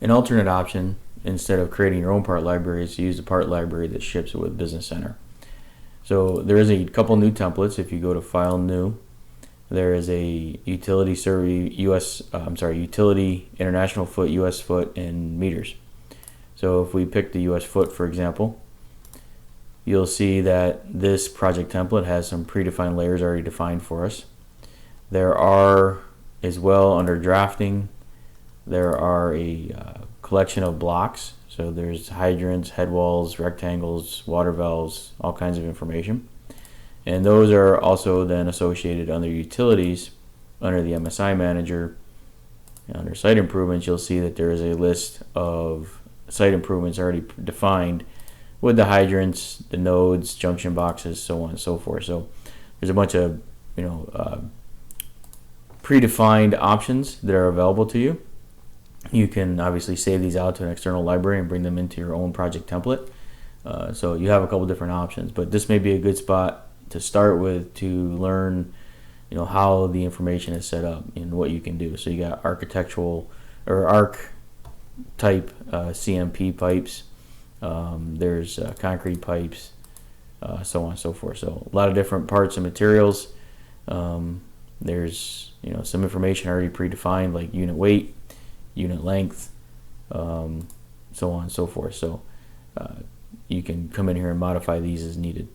An alternate option, instead of creating your own part library, is to use the part library that ships with Business Center. So there is a couple new templates. If you go to File, New, there is a utility survey utility international foot, US foot, and meters. So if we pick the US foot, for example, you'll see that this project template has some predefined layers already defined for us. There are, as well, under drafting, there are a collection of blocks. So there's hydrants, headwalls, rectangles, water valves, all kinds of information. And those are also then associated under utilities, under the MSI manager. Under site improvements, you'll see that there is a list of site improvements already defined with the hydrants, the nodes, junction boxes, so on and so forth. So there's a bunch of predefined options that are available to you. You can obviously save these out to an external library and bring them into your own project template. So you have a couple different options, but this may be a good spot to start with to learn, how the information is set up and what you can do. So you got architectural or arc type CMP pipes. There's concrete pipes, so on and so forth. So a lot of different parts and materials. There's some information already predefined, like unit weight, unit length, so on and so forth. So you can come in here and modify these as needed.